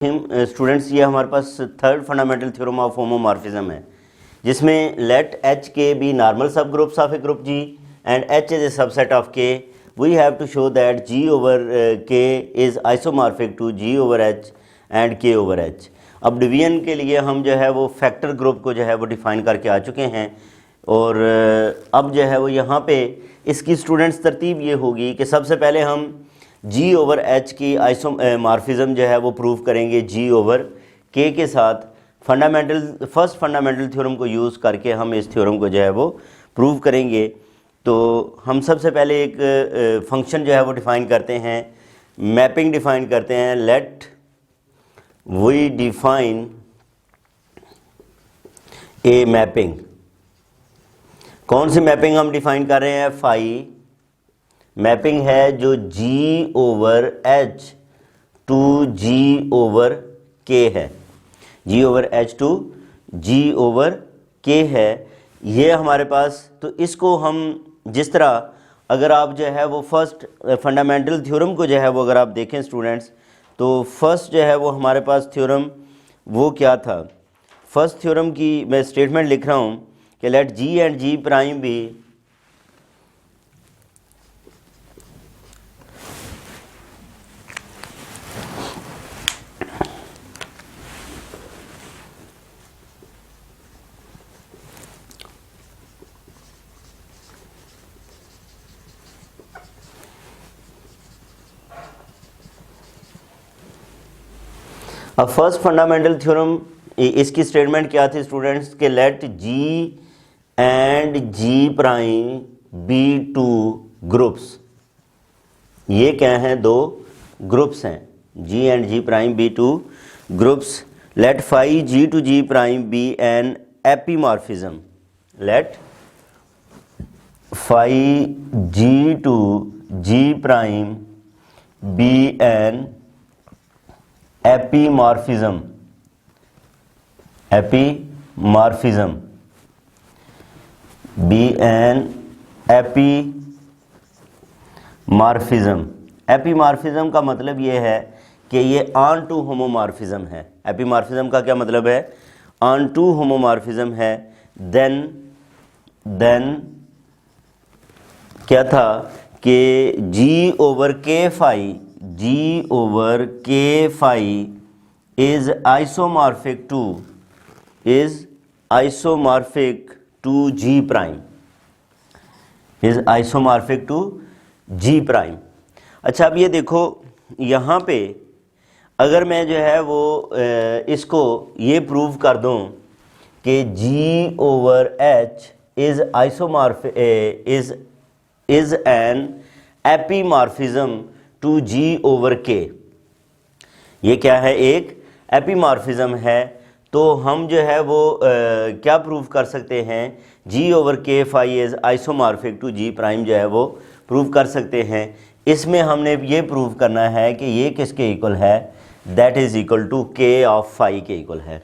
Students, ये हमारे पास third fundamental theorem of homomorphism है, जिसमें let H K be normal subgroups of a group G and H is a subset of K. We have to show that G over K is isomorphic to G over H and K over H. अब division के लिए हम जो है वो factor group को जो है वो डिफ़ाइन करके आ चुके हैं, और अब जो है वो यहाँ पे इसकी स्टूडेंट्स तरतीब ये होगी कि सबसे पहले हम जी ओवर एच की आइसोमॉर्फिज्म जो है वो प्रूव करेंगे जी ओवर के साथ. फर्स्ट फंडामेंटल थ्योरम को यूज़ करके हम इस थ्योरम को जो है वो प्रूव करेंगे. तो हम सबसे पहले एक फंक्शन जो है वो डिफ़ाइन करते हैं, मैपिंग डिफ़ाइन करते हैं. Let we define a mapping. कौन सी मैपिंग हम डिफ़ाइन कर रहे हैं? फाई मैपिंग है जो G over H to G over K है. G over H to G over K है ये हमारे पास. तो इसको हम जिस तरह, अगर आप जो है वो फर्स्ट फंडामेंटल थ्योरम को जो है वो अगर आप देखें स्टूडेंट्स, तो फर्स्ट जो है वो हमारे पास थ्योरम वो क्या था? फर्स्ट थ्योरम की मैं स्टेटमेंट लिख रहा हूँ कि let G and G prime be अब फर्स्ट फंडामेंटल थ्योरम इसकी स्टेटमेंट क्या थी स्टूडेंट्स के let G and G prime be two groups. ये क्या हैं? दो ग्रुप्स हैं. G and G prime be two groups. Let phi G to G prime be an epimorphism. Let phi G to G prime be an epimorphism. Epimorphism be an epimorphism. Epimorphism का मतलब ये है कि ये onto homomorphism है. एपीमॉर्फिज्म का क्या मतलब है? ऑन टू होमोमॉर्फिज्म है. देन क्या था कि G over K phi, G over K phi is isomorphic to G prime, is isomorphic to G prime. अच्छा, अब ये देखो यहाँ पे अगर मैं जो है वो इसको ये प्रूव कर दूँ कि G over H is isomorphic is an epimorphism to G over K. ये क्या है? एक एपीमॉर्फिज्म है. तो हम जो है वो क्या प्रूव कर सकते हैं? G over K phi is isomorphic to G prime जो है वो प्रूव कर सकते हैं. इसमें हमने ये प्रूव करना है कि ये किसके इक्वल है? That is equal to K of phi के इक्वल है.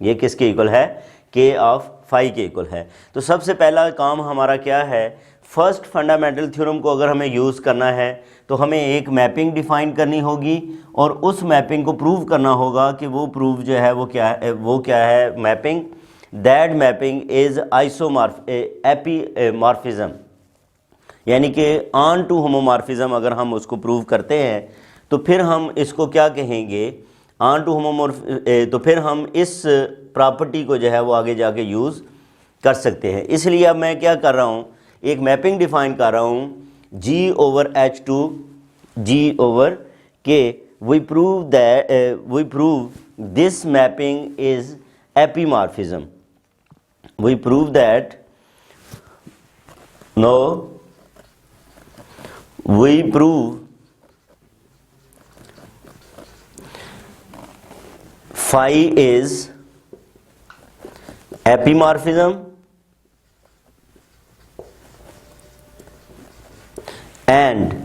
ये किसके इक्वल है? K ऑफ फाई के इक्वल है. तो सबसे पहला काम हमारा क्या है? फर्स्ट फंडामेंटल थ्योरम को अगर हमें यूज़ करना है तो हमें एक मैपिंग डिफ़ाइन करनी होगी, और उस मैपिंग को प्रूव करना होगा कि वो प्रूव जो है वो क्या है? मैपिंग. दैट मैपिंग इज़ एपीमॉर्फिज्म, यानी कि ऑन टू होमोमॉर्फिज्म. अगर हम उसको प्रूव करते हैं तो फिर हम इसको क्या कहेंगे? ऑन टू तो फिर हम इस प्रॉपर्टी को जो है वो आगे जाके यूज़ कर सकते हैं. इसलिए अब मैं क्या कर रहा हूँ? एक मैपिंग डिफ़ाइन कर रहा हूँ G over H to G over K. We prove this mapping is epimorphism. We prove that we prove phi is epimorphism and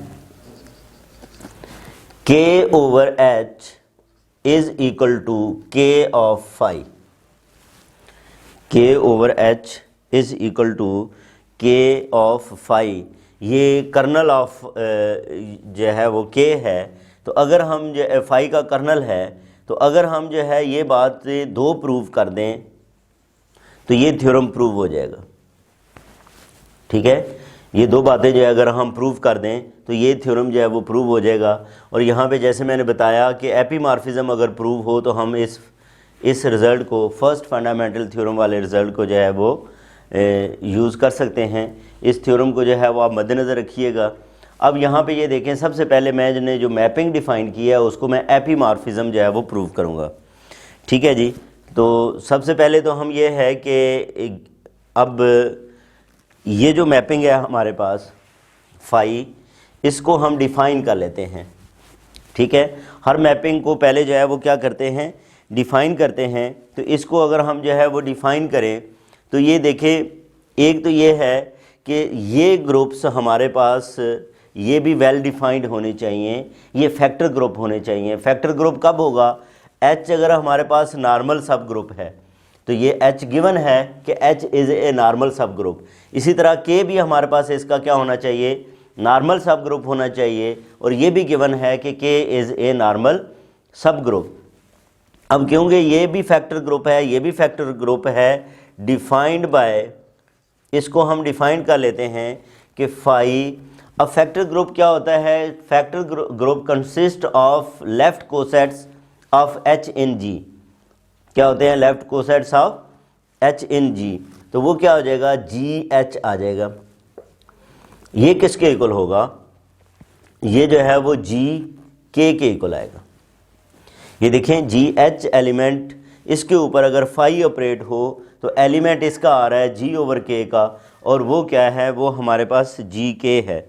K over H is equal to K of phi. K over H is equal to K of phi. ये kernel of जो है वो के है, तो अगर हम जो फाई का कर्नल है तो अगर हम जो है ये बात दो प्रूव कर दें तो ये थ्योरम प्रूव हो जाएगा। ठीक है, ये दो बातें जो है अगर हम प्रूव कर दें तो ये थ्योरम जो है वो प्रूव हो जाएगा। और यहाँ पे जैसे मैंने बताया कि एपीमॉर्फिज्म अगर प्रूव हो तो हम इस रिज़ल्ट को, फर्स्ट फंडामेंटल थ्योरम वाले रिज़ल्ट को जो है वो यूज़ कर सकते हैं। इस थ्योरम को जो है वो आप मद्देनज़र रखिएगा। अब यहाँ पे ये देखें, सबसे पहले मैंने जो मैपिंग डिफ़ाइन किया है उसको मैं एपीमॉर्फिज्म जो है वो प्रूव करूँगा। ठीक है जी, तो सबसे पहले तो हम ये है कि अब ये जो मैपिंग है हमारे पास फाई, इसको हम डिफ़ाइन कर लेते हैं। ठीक है, हर मैपिंग को पहले जो है वो क्या करते हैं, डिफ़ाइन करते हैं। तो इसको अगर हम जो है वो डिफ़ाइन करें तो ये देखें, एक तो ये है कि ये ग्रुप्स हमारे पास ये भी वेल डिफाइंड होने चाहिए, ये फैक्टर ग्रुप होने चाहिए। फैक्टर ग्रुप कब होगा, H अगर हमारे पास नॉर्मल सब ग्रुप है तो ये H गिवन है कि H इज़ ए नॉर्मल सब ग्रुप। इसी तरह K भी हमारे पास इसका क्या होना चाहिए, नॉर्मल सब ग्रुप होना चाहिए, और ये भी गिवन है कि K इज़ ए नॉर्मल सब ग्रुप। अब क्योंकि ये भी फैक्टर ग्रुप है, ये भी फैक्टर ग्रुप है, डिफाइंड बाय, इसको हम डिफाइन कर लेते हैं कि फाई। अब फैक्टर ग्रुप क्या होता है, factor group consist of left cosets of H in G। क्या होते हैं left cosets of H in G, तो वो क्या हो जाएगा, GH आ जाएगा। ये किसके इक्वल होगा, ये जो है वो GK के इक्वल आएगा। ये देखें GH एलिमेंट, इसके ऊपर अगर फाई ऑपरेट हो तो एलिमेंट इसका आ रहा है G/K का, और वो क्या है, वो हमारे पास GK है।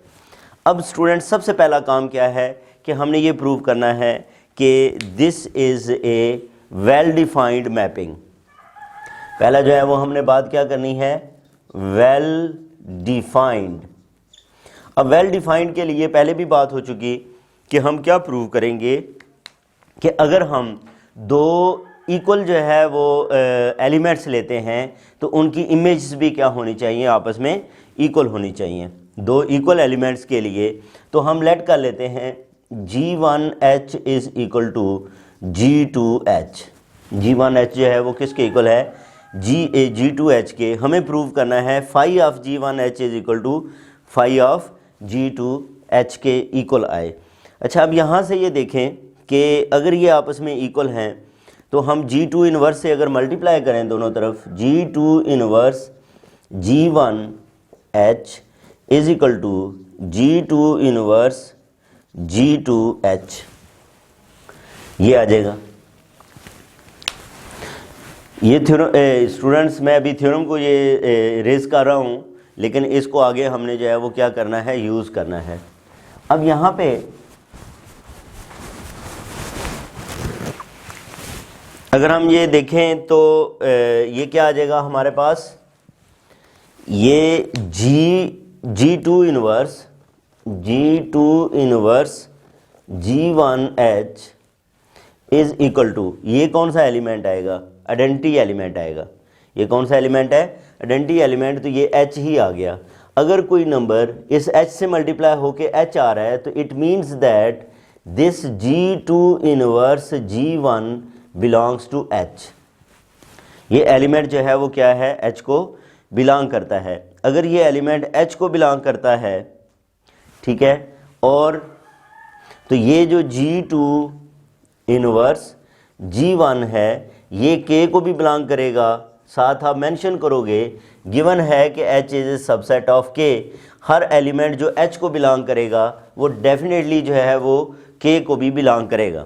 अब स्टूडेंट सबसे पहला काम क्या है कि हमने ये प्रूव करना है कि this is a well defined mapping. पहला जो है वो हमने बात क्या करनी है, वेल डिफाइंड। अब वेल डिफाइंड के लिए पहले भी बात हो चुकी कि हम क्या प्रूव करेंगे कि अगर हम दो इक्वल जो है वो एलिमेंट्स लेते हैं तो उनकी इमेज भी क्या होनी चाहिए, आपस में इक्वल होनी चाहिए। दो इक्वल एलिमेंट्स के लिए तो हम लेट कर लेते हैं G1H is equal to G2H। G1H जो है वो किसके इक्वल है, G2H के। हमें प्रूव करना है phi of G1H is equal to phi of G2H के इक्वल आए। अच्छा, अब यहाँ से ये देखें कि अगर ये आपस में इक्वल हैं तो हम G2 इनवर्स से अगर मल्टीप्लाई करें दोनों तरफ, G2 inverse G1H is equal to G2 inverse G2H, ये आ जाएगा। ये थ्योरम स्टूडेंट्स, मैं अभी थ्योरम को ये रेज कर रहा हूँ, लेकिन इसको आगे हमने जो है वो क्या करना है, यूज़ करना है। अब यहाँ पे अगर हम ये देखें तो ये क्या आ जाएगा हमारे पास, ये G2 inverse G1H is equal to, ये कौन सा एलिमेंट आएगा, आइडेंटिटी एलिमेंट आएगा। ये कौन सा एलिमेंट है, आइडेंटिटी एलिमेंट, तो ये H ही आ गया। अगर कोई नंबर इस H से मल्टीप्लाई होके H आ रहा है तो it means that this G2 inverse G1 belongs to H। ये एलिमेंट जो है वो क्या है, H को बिलोंग करता है। अगर ये एलिमेंट H को बिलोंग करता है, ठीक है, और तो ये जो G2 इनवर्स G1 है ये K को भी बिलोंग करेगा। साथ आप मेंशन करोगे गिवन है कि H is a subset of K। Her element जो H को बिलोंग करेगा वो डेफिनेटली जो है वो K को भी बिलोंग करेगा।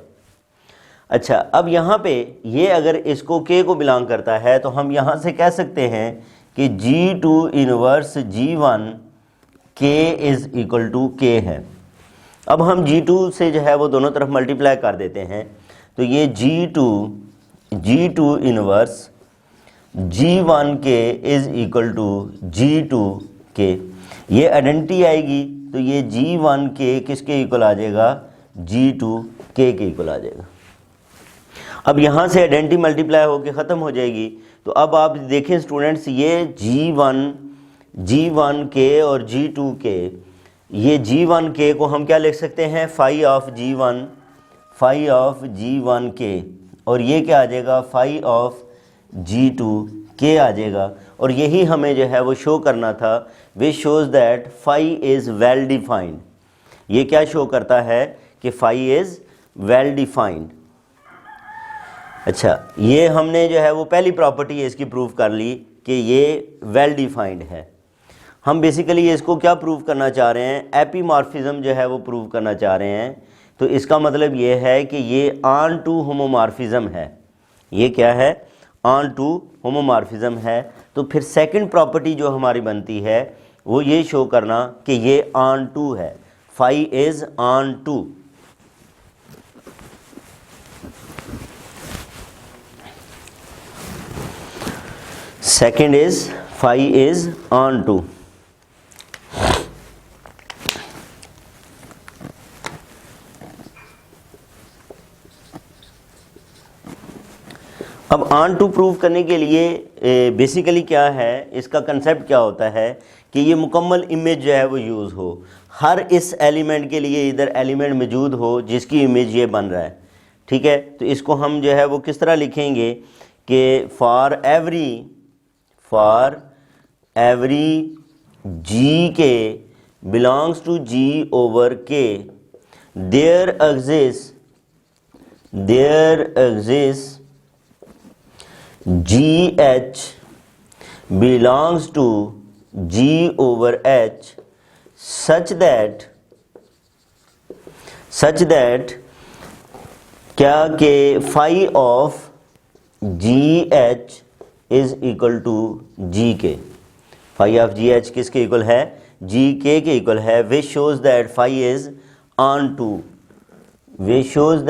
अच्छा, अब यहाँ पे ये अगर इसको K को बिलोंग करता है तो हम यहाँ से कह सकते हैं कि G2 inverse G1 K is equal to K है। अब हम G2 से जो है वो दोनों तरफ मल्टीप्लाई कर देते हैं तो ये G2 inverse G1K is equal to G2K। ये आइडेंटिटी आएगी तो ये G1K किसके इक्वल आ जाएगा, G2K के इक्वल आ जाएगा। अब यहाँ से आइडेंटिटी मल्टीप्लाई होकर ख़त्म हो जाएगी। तो अब आप देखें स्टूडेंट्स, ये G1K और G2K, ये G1K को हम क्या लिख सकते हैं, फाई ऑफ G1K और ये क्या आ जाएगा फाई ऑफ G2 K आ जाएगा। और यही हमें जो है वो शो करना था, which shows that phi is well defined. ये क्या शो करता है कि फाई इज़ वेल डिफाइंड। अच्छा, ये हमने जो है वो पहली प्रॉपर्टी है इसकी प्रूव कर ली कि ये वेल डिफाइंड है। हम बेसिकली इसको क्या प्रूव करना चाह रहे हैं, एपीमॉर्फिज्म जो है वो प्रूव करना चाह रहे हैं। तो इसका मतलब ये है कि ये ऑन टू होमोमॉर्फिज्म है। ये क्या है, ऑन टू होमोमॉर्फिज्म है। तो फिर सेकंड प्रॉपर्टी जो हमारी बनती है वो ये शो करना कि ये ऑन टू है, phi is onto. Second is phi is onto. अब ऑन टू प्रूव करने के लिए बेसिकली क्या है, इसका कंसेप्ट क्या होता है कि ये मुकम्मल इमेज जो है वो यूज़ हो। हर इस एलिमेंट के लिए इधर एलिमेंट मौजूद हो जिसकी इमेज ये बन रहा है। ठीक है, तो इसको हम जो है वो किस तरह लिखेंगे कि for every G K belongs to G over K there exist G H belongs to G over H such that क्या K phi of G H is equal to G K. Phi of G H किसके equal है, G K equal है। Which shows that phi is onto, which shows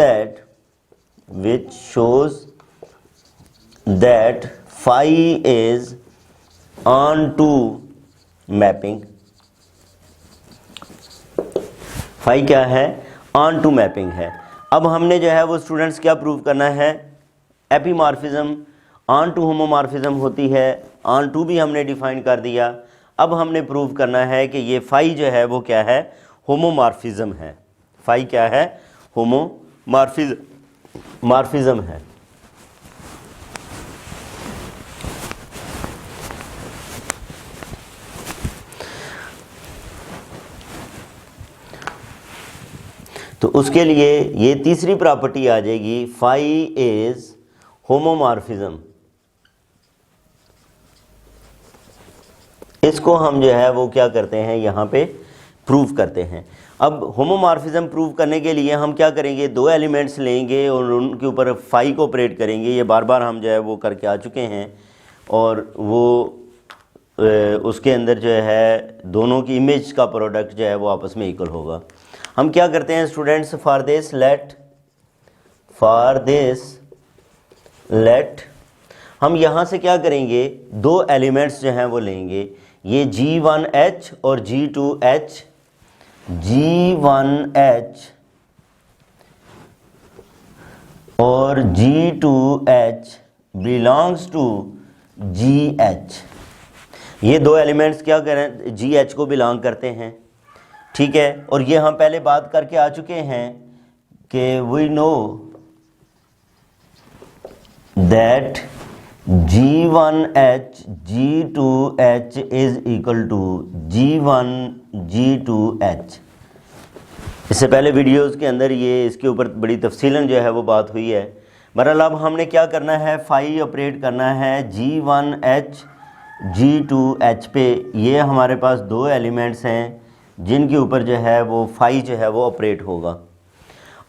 that phi is onto mapping. Phi क्या है, onto mapping है। अब हमने जो है वो स्टूडेंट्स क्या प्रूव करना है, एपीमॉर्फिज्म ऑन टू होमोमॉर्फिज्म होती है। ऑन टू भी हमने डिफाइन कर दिया। अब हमने प्रूव करना है कि ये फाई जो है वो क्या है, होमोमॉर्फिज्म है। फाई क्या है, होमोमॉर्फिज्म है। तो उसके लिए ये तीसरी प्रॉपर्टी आ जाएगी, फाई इज होमोमॉर्फिज्म। इसको हम जो है वो क्या करते हैं, यहाँ पे प्रूव करते हैं। अब होमोमॉर्फिज्म प्रूव करने के लिए हम क्या करेंगे, दो एलिमेंट्स लेंगे और उनके ऊपर फाई को ऑपरेट करेंगे। ये बार बार हम जो है वो करके आ चुके हैं और वो उसके अंदर जो है दोनों की इमेज का प्रोडक्ट जो है वो आपस में इक्वल होगा। हम क्या करते हैं स्टूडेंट्स, फॉर दिस लेट हम यहाँ से क्या करेंगे, दो एलिमेंट्स जो हैं वो लेंगे, ये G1H और G2H। G1H और G2H बिलोंग्स टू GH। ये दो एलिमेंट्स क्या करें, GH को बिलोंग करते हैं। ठीक है, और ये हम पहले बात करके आ चुके हैं कि we know that G1H G2H is equal to G1 G2H। इससे पहले वीडियोस के अंदर ये इसके ऊपर बड़ी तफसीलन जो है वो बात हुई है। बहरहाल अब हमने क्या करना है, फाई ऑपरेट करना है G1H G2H पे। ये हमारे पास दो एलिमेंट्स हैं जिनके ऊपर जो है वो फाई जो है वो ऑपरेट होगा।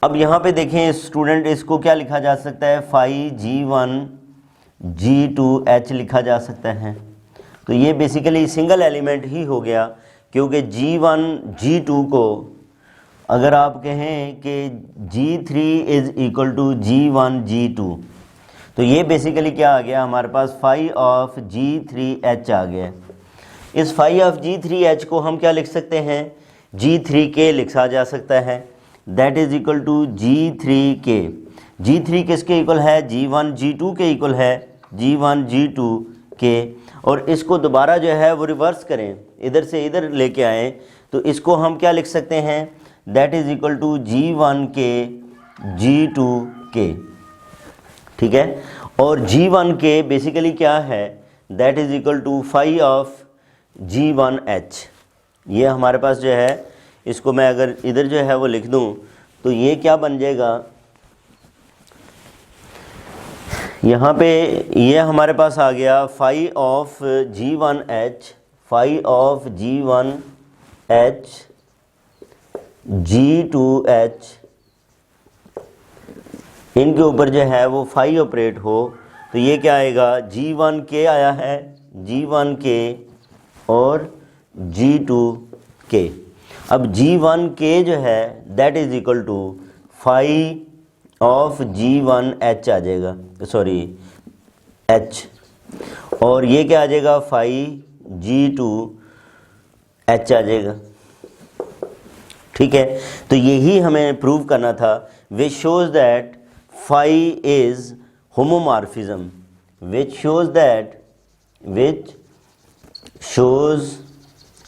अब यहाँ पे देखें स्टूडेंट, इसको क्या लिखा जा सकता है, फाई G1 G2H लिखा जा सकता है। तो ये बेसिकली सिंगल एलिमेंट ही हो गया, क्योंकि G1 G2 को अगर आप कहें कि G3 is equal to G1 G2, तो ये बेसिकली क्या आ गया हमारे पास, फाई ऑफ G3H आ गया। इस फाई ऑफ G3H को हम क्या लिख सकते हैं, G3K लिखा जा सकता है। That is equal to G3K। G3 किसके इक्वल है, G1 G2 के इक्वल है, G1 G2 के। और इसको दोबारा जो है वो रिवर्स करें, इधर से इधर लेके आएँ, तो इसको हम क्या लिख सकते हैं, that is equal to G1 के G2 के। ठीक है। और G1K बेसिकली क्या है, that is equal to phi of G1H। ये हमारे पास जो है, इसको मैं अगर इधर जो है वो लिख दूं तो ये क्या बन जाएगा, यहाँ पे ये हमारे पास आ गया phi of G1H, phi of G1H G2H, इनके ऊपर जो है वो फाई ऑपरेट हो तो ये क्या आएगा, G1K आया है, G1K और G2K। अब G1K जो है that is equal to phi of G1H आ जाएगा, सॉरी H, और ये क्या आ जाएगा, फाई G2H आ जाएगा। ठीक है, तो यही हमें प्रूव करना था, which shows that phi is homomorphism, which shows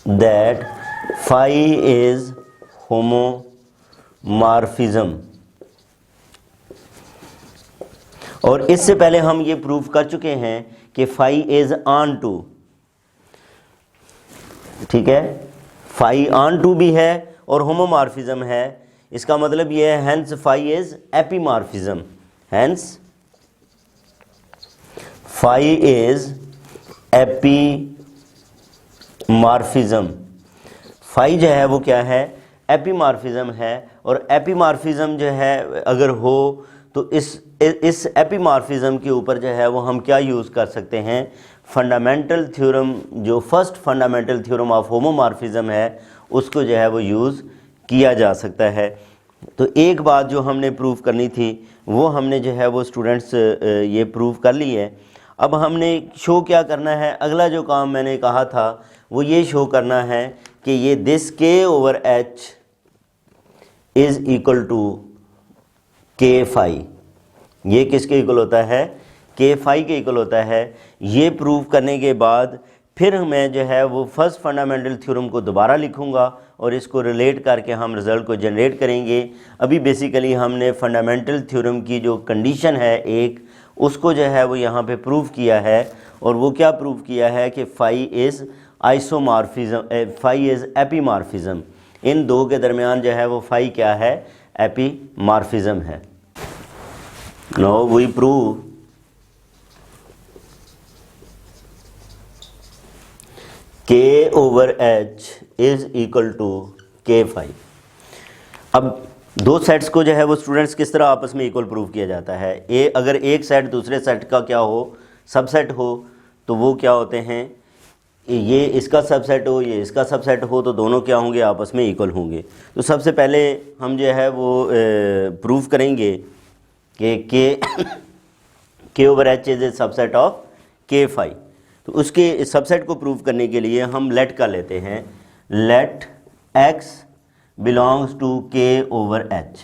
that phi is homomorphism. और इससे पहले हम ये प्रूव कर चुके हैं कि फाई इज ऑन टू, ठीक है, फाई ऑन टू भी है और होमोमॉर्फिज्म है। इसका मतलब ये है hence phi is epimorphism, hence phi is epimorphism. Phi जो है वो क्या है, एपीमॉर्फिज्म है। और एपीमॉर्फिज्म जो है अगर हो तो इस एपीमॉर्फिज्म के ऊपर जो है वो हम क्या यूज़ कर सकते हैं, फंडामेंटल थ्योरम, जो first fundamental theorem of homomorphism है उसको जो है वो यूज़ किया जा सकता है। तो एक बात जो हमने प्रूव करनी थी वो हमने जो है वो स्टूडेंट्स ये प्रूव कर ली है। अब हमने शो क्या करना है, अगला जो काम मैंने कहा था वो ये शो करना है कि ये this K over H is equal to K phi, ये किसके इक्वल होता है, K फाई के इक्वल होता है। ये प्रूव करने के बाद फिर मैं जो है वो फर्स्ट फंडामेंटल थ्योरम को दोबारा लिखूंगा और इसको रिलेट करके हम रिज़ल्ट को जनरेट करेंगे। अभी बेसिकली हमने फंडामेंटल थ्योरम की जो कंडीशन है एक, उसको जो है वो यहाँ पे प्रूव किया है। और वो क्या प्रूव किया है कि phi is isomorphism, phi is epimorphism. इन दो के दरमियान जो है वो फाई क्या है, एपीमॉर्फिज्म है। Now we prove K over H is equal to K phi. अब दो सेट्स को जो है वो स्टूडेंट्स किस तरह आपस में इक्वल प्रूव किया जाता है, अगर एक सेट दूसरे सेट का क्या हो, सबसेट हो, तो वो क्या होते हैं, ये इसका सबसेट हो, ये इसका सबसेट हो, तो दोनों क्या होंगे, आपस में इक्वल होंगे। तो सबसे पहले हम जो है वो प्रूव करेंगे कि K over H is a subset of K phi. तो उसके सबसेट को प्रूव करने के लिए हम लेट का लेते हैं, let x belongs to K over H।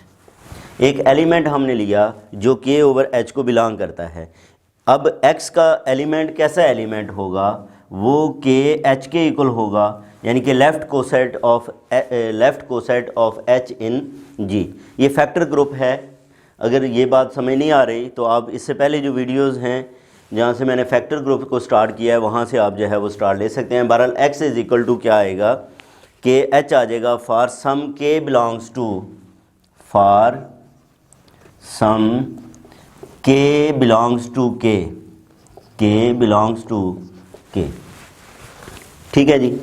एक एलिमेंट हमने लिया जो K ओवर H को बिलोंग करता है। अब x का एलिमेंट कैसा एलिमेंट होगा, वो K H के इक्वल होगा, यानी कि left coset of H in G। ये फैक्टर ग्रुप है। अगर ये बात समझ नहीं आ रही तो आप इससे पहले जो वीडियोज़ हैं जहाँ से मैंने फैक्टर ग्रुप को स्टार्ट किया है वहाँ से आप जो है वो स्टार्ट ले सकते हैं। बहरहाल x इज़ इक्वल टू क्या आएगा, K H आ जाएगा for some K belongs to, for some K belongs to K, K belongs to K। ठीक है जी।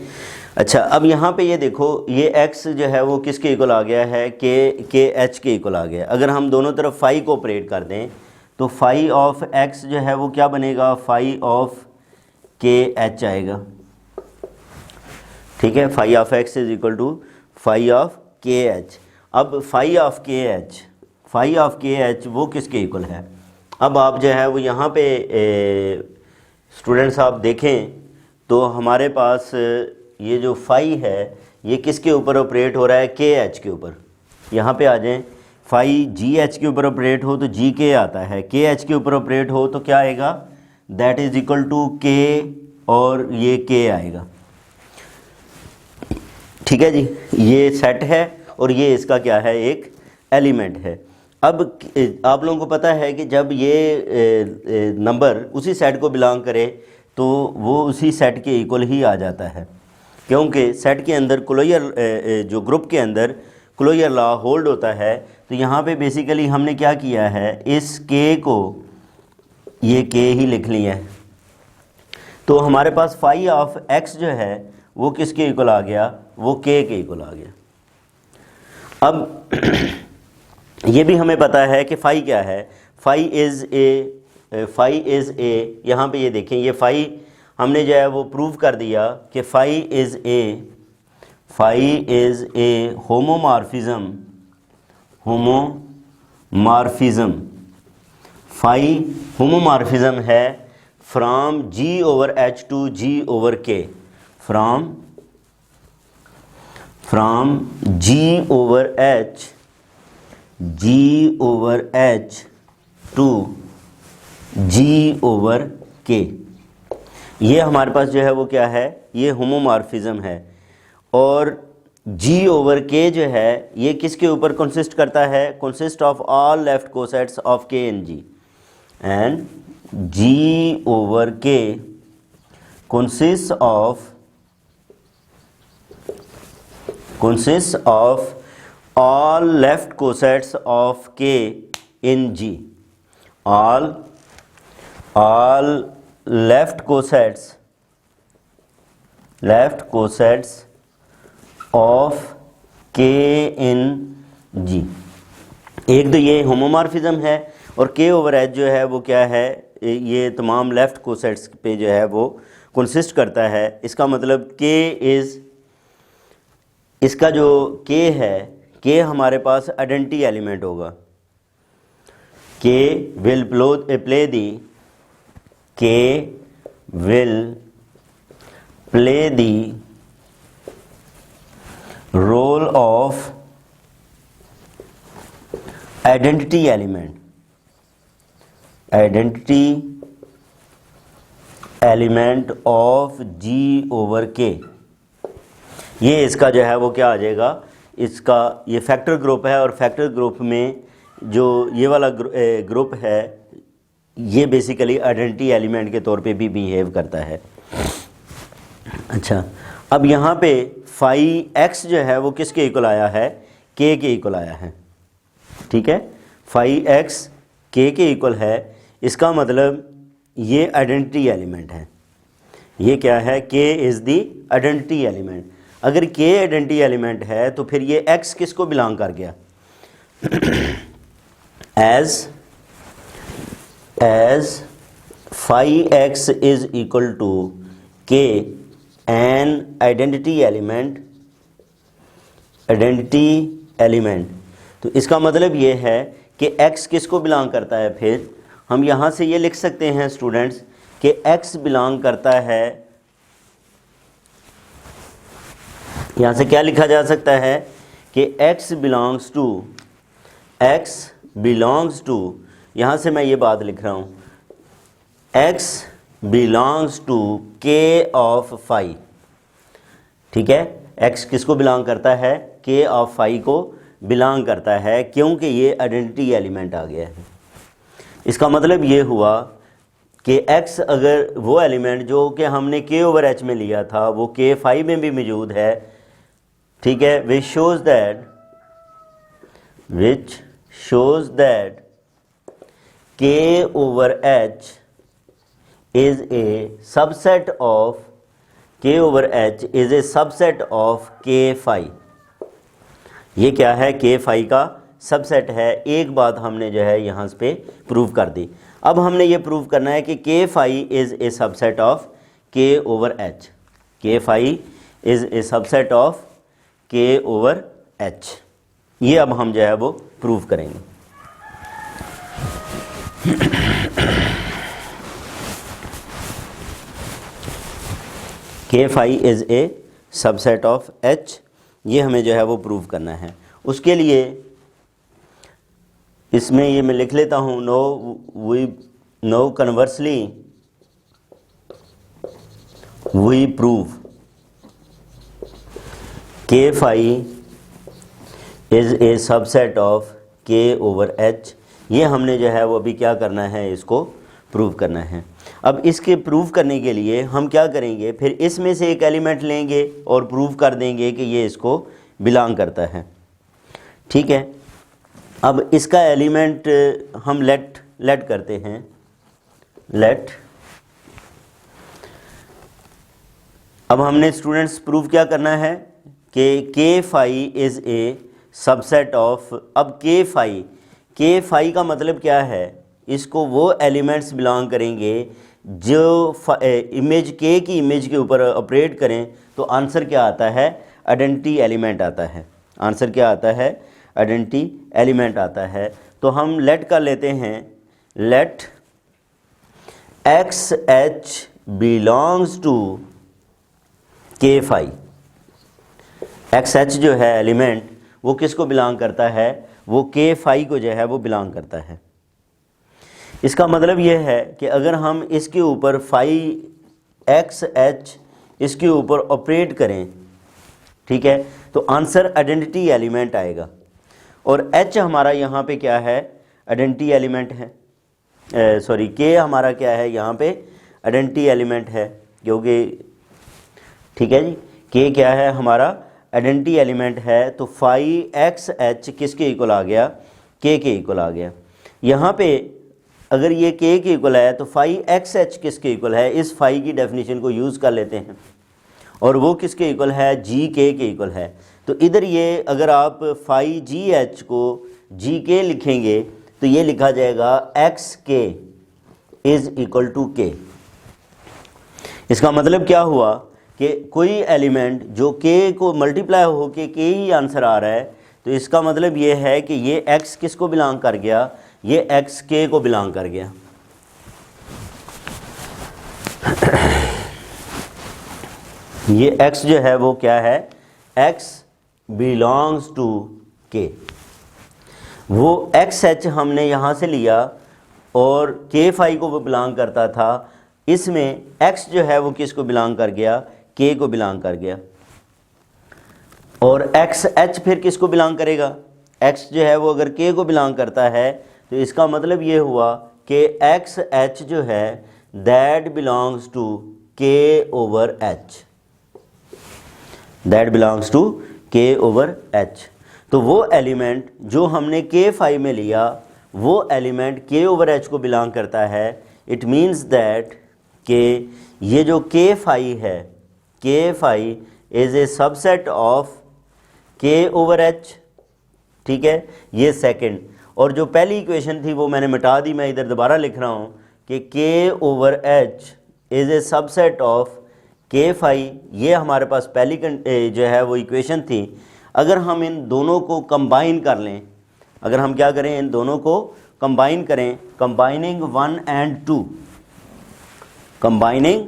अच्छा, अब यहाँ पे ये देखो, ये x जो है वो किसके इक्वल आ गया है, K H के इक्वल आ गया। अगर हम दोनों तरफ फाई को ऑपरेट कर दें तो फाई ऑफ x जो है वो क्या बनेगा, फाई ऑफ K H आएगा। ठीक है, phi of x is equal to phi of K H। अब फाई ऑफ K H वो किसके इक्वल है। अब आप जो है वो यहाँ पे स्टूडेंट्स आप देखें तो हमारे पास ये जो फाई है ये किसके ऊपर ऑपरेट हो रहा है, K H के ऊपर। यहाँ पे आ जाएं, फाई G H के ऊपर ऑपरेट हो तो G K आता है, K H के ऊपर ऑपरेट हो तो क्या आएगा, that is equal to K और ये K आएगा। ठीक है जी, ये सेट है और ये इसका क्या है, एक एलिमेंट है। अब आप लोगों को पता है कि जब ये नंबर उसी सेट को बिलोंग करे तो वो उसी सेट के इक्वल ही आ जाता है, क्योंकि सेट के अंदर क्लोजर जो ग्रुप के अंदर क्लोजर लॉ होल्ड होता है। तो यहाँ पे बेसिकली हमने क्या किया है, इस के को ये के ही लिख लिया है। तो हमारे पास फाई ऑफ एक्स जो है वो किसके इक्वल आ गया, वो के इक्वल आ गया। अब ये भी हमें पता है कि फाई क्या है, फाई इज़ ए, यहाँ पे ये देखें, ये फाई हमने जो है वो प्रूव कर दिया कि phi is a homomorphism. Phi homomorphism है from G over H to G over K, from G over H to G over K. ये हमारे पास जो है वो क्या है, ये होमोमॉर्फिज्म है। और जी ओवर के जो है ये किसके ऊपर कंसिस्ट करता है, consist of all left cosets of के इन जी, एंड जी ओवर के consist of all left cosets of K in G, all left cosets of K in G। एक तो ये होमोमॉर्फिज्म है और K ओवर H जो है वो क्या है, ये तमाम लेफ्ट कोसेट्स पे जो है वो कंसिस्ट करता है। इसका मतलब K इज़, इसका जो K है, के हमारे पास आइडेंटिटी एलिमेंट होगा। K will play the role of identity element of G over K. ये इसका जो है वो क्या आ जाएगा, इसका ये फैक्टर ग्रुप है, और फैक्टर ग्रुप में जो ये वाला ग्रुप है ये बेसिकली आइडेंटिटी एलिमेंट के तौर पे भी बिहेव करता है। अच्छा, अब यहाँ पे फाई एक्स जो है वो किसके इक्वल आया है, के इक्वल आया है। ठीक है, फाई एक्स के इक्वल है, इसका मतलब ये आइडेंटिटी एलिमेंट है। ये क्या है, के इज़ दी आइडेंटिटी एलिमेंट। अगर के आइडेंटिटी एलिमेंट है तो फिर ये x किसको बिलोंग कर गया, as phi x is equal to K an identity element. तो इसका मतलब ये है कि x किसको बिलोंग करता है। फिर हम यहाँ से ये लिख सकते हैं स्टूडेंट्स कि x बिलोंग करता है, यहाँ से क्या लिखा जा सकता है कि x बिलोंग्स टू, यहाँ से मैं ये बात लिख रहा हूँ, x belongs to k of phi. ठीक है, x किसको बिलोंग करता है, k ऑफ फाई को बिलोंग करता है, क्योंकि ये आइडेंटिटी एलिमेंट आ गया है। इसका मतलब ये हुआ कि x अगर वो एलिमेंट जो कि हमने k ओवर h में लिया था वो k फाई में भी मौजूद है। ठीक है, which shows that k over h is a subset of k phi। ये क्या है, k phi का सबसेट है। एक बात हमने जो है यहाँ पे प्रूव कर दी। अब हमने ये प्रूव करना है कि k phi is a subset of k over h। k phi is a subset of k over h। ये अब हम जो है वो प्रूव करेंगे। k phi is a subset of h, ये हमें जो है वो प्रूव करना है। उसके लिए इसमें ये मैं लिख लेता हूँ, no conversely we prove k phi is a subset of k K/H। ये हमने जो है वो अभी क्या करना है, इसको प्रूव करना है। अब इसके प्रूव करने के लिए हम क्या करेंगे, फिर इसमें से एक एलिमेंट लेंगे और प्रूव कर देंगे कि ये इसको बिलोंग करता है। ठीक है, अब इसका एलिमेंट हम लेट करते हैं, लेट। अब हमने स्टूडेंट्स प्रूव क्या करना है कि K phi is a subset of. अब K phi का मतलब क्या है, इसको वो एलिमेंट्स बिलोंग करेंगे जो इमेज K की इमेज के ऊपर ऑपरेट करें। तो आंसर क्या आता है, आइडेंटिटी एलिमेंट आता है। आंसर क्या आता है, आइडेंटिटी एलिमेंट आता है। तो हम लेट कर लेते हैं, let XH belongs to K phi। XH जो है एलिमेंट वो किसको बिलोंग करता है, वो K phi को जो है वो बिलोंग करता है। इसका मतलब ये है कि अगर हम इसके ऊपर phi XH इसके ऊपर ऑपरेट करें, ठीक है, तो आंसर आइडेंटिटी एलिमेंट आएगा। और H हमारा यहाँ पे क्या है, आइडेंटिटी एलिमेंट है, सॉरी K हमारा क्या है यहाँ पे, आइडेंटिटी एलिमेंट है, क्योंकि ठीक है जी, K क्या है हमारा, आइडेंटिटी एलिमेंट है। तो phi XH किसके इक्वल आ गया, K के इक्वल आ गया। यहाँ पे अगर ये K के इक्वल है तो phi XH किसके इक्वल है, इस phi की डेफिनेशन को यूज़ कर लेते हैं, और वो किसके इक्वल है, GK के इक्वल है। तो इधर ये अगर आप phi GH को GK लिखेंगे तो ये लिखा जाएगा XK is equal to K। इसका मतलब क्या हुआ कि कोई एलिमेंट जो K को मल्टीप्लाई हो के K ही आंसर आ रहा है, तो इसका मतलब ये है कि ये X किसको बिलोंग कर गया, ये X K को बिलोंग कर गया। ये X जो है वो क्या है, X बिलोंग्स टू K। वो XH हमने यहाँ से लिया और K phi को वो बिलोंग करता था, इसमें X जो है वो किसको बिलोंग कर गया, K को बिलोंग कर गया। और XH फिर किसको बिलोंग करेगा, X जो है वो अगर K को बिलोंग करता है तो इसका मतलब ये हुआ कि XH जो है that belongs to K/H, that belongs to K/H। तो वो एलिमेंट जो हमने K phi में लिया वो एलिमेंट K/H को बिलोंग करता है। इट मीन्स दैट कि ये जो K phi है, K phi is a subset of K/H, ठीक है, ये सेकंड। और जो पहली इक्वेशन थी वो मैंने मिटा दी, मैं इधर दोबारा लिख रहा हूँ कि K/H is a subset of K phi। ये हमारे पास पहली जो है वो इक्वेशन थी। अगर हम इन दोनों को कंबाइन कर लें, अगर हम क्या करें, इन दोनों को कंबाइन करें, combining 1 and 2, combining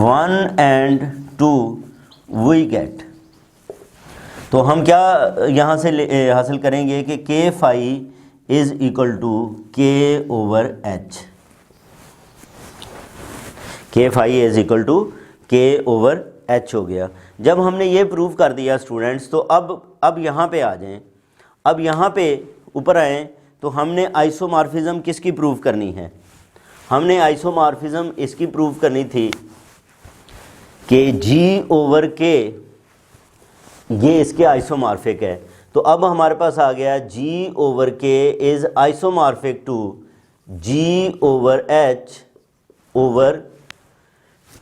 1 and 2 we get. तो हम क्या यहाँ से हासिल करेंगे कि K phi is equal to K/H, K phi is equal to K/H हो गया। जब हमने ये प्रूव कर दिया स्टूडेंट्स, तो अब यहाँ पे आ जाएं, अब यहाँ पे ऊपर आएँ, तो हमने आइसोमॉर्फिज्म किसकी प्रूव करनी है, हमने आइसोमॉर्फिज्म इसकी प्रूव करनी थी कि G/K ये इसके आइसोमॉर्फिक है। तो अब हमारे पास आ गया G/K is isomorphic to G/H over,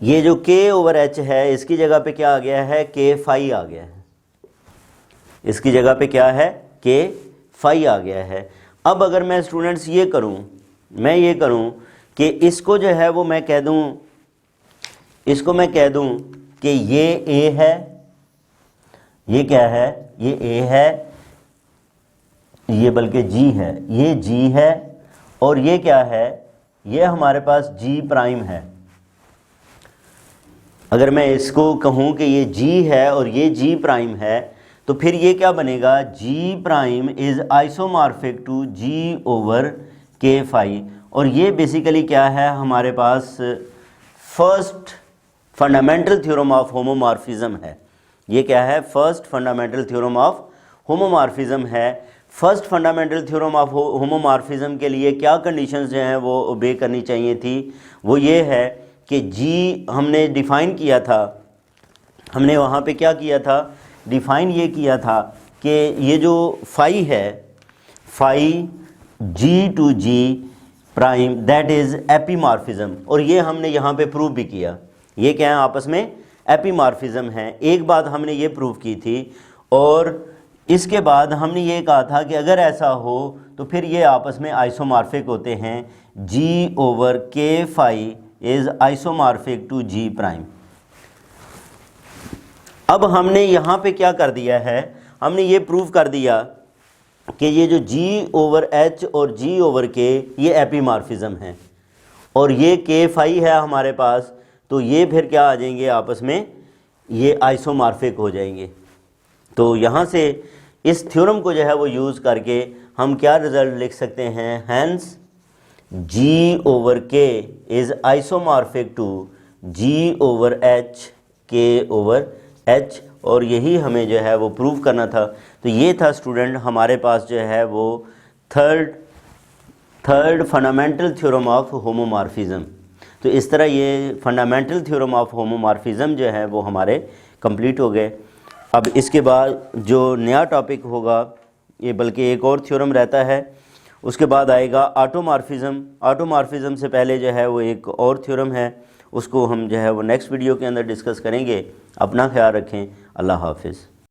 ये जो K/H है इसकी जगह पे क्या आ गया है, K phi आ गया है, इसकी जगह पे क्या है, K phi आ गया है। अब अगर मैं स्टूडेंट्स ये करूं, मैं ये करूं कि इसको जो है वो मैं कह दूं, इसको मैं कह दूं कि ये A है, ये क्या है, ये A है, ये बल्कि G है, ये G है, और ये क्या है, ये हमारे पास G प्राइम है। अगर मैं इसको कहूँ कि ये G है और ये G प्राइम है, तो फिर ये क्या बनेगा, G prime is isomorphic to G/K phi। और ये बेसिकली क्या है, हमारे पास first fundamental theorem of homomorphism है। ये क्या है, first fundamental theorem of homomorphism है। First fundamental theorem of homomorphism के लिए क्या कंडीशंस जो हैं वो ओबे करनी चाहिए थी, वो ये है कि जी हमने डिफ़ाइन किया था, हमने वहाँ पे क्या किया था, डिफ़ाइन ये किया था कि ये जो फाई है, phi G to G prime that is epimorphism, और ये हमने यहाँ पे प्रूव भी किया। ये क्या है, आपस में एपीमॉर्फिज्म है। एक बात हमने ये प्रूव की थी, और इसके बाद हमने ये कहा था कि अगर ऐसा हो तो फिर ये आपस में आइसोमॉर्फिक होते हैं। G over K phi is isomorphic to G prime. अब हमने यहाँ पे क्या कर दिया है, हमने ये प्रूव कर दिया कि ये जो g ओवर h और g ओवर k ये एपीमॉर्फिज्म है, और ये k फाई है हमारे पास, तो ये फिर क्या आ जाएंगे आपस में, ये आइसोमॉर्फिक हो जाएंगे। तो यहाँ से इस थ्योरम को जो है वो यूज़ करके हम क्या रिज़ल्ट लिख सकते हैं, hence g over k is isomorphic to g over h k over h, और यही हमें जो है वो प्रूव करना था। तो ये था स्टूडेंट हमारे पास जो है वो third fundamental theorem of homomorphism. तो इस तरह ये फंडामेंटल थ्योरम ऑफ होमोमॉर्फिज्म जो है वो हमारे कंप्लीट हो गए। अब इसके बाद जो नया टॉपिक होगा, ये बल्कि एक और थ्योरम रहता है, उसके बाद आएगा ऑटोमॉर्फिज्म। ऑटोमॉर्फिज्म से पहले जो है वो एक और थ्योरम है, उसको हम जो है वो नेक्स्ट वीडियो के अंदर डिस्कस करेंगे। अपना ख्याल रखें। अल्लाह हाफिज़।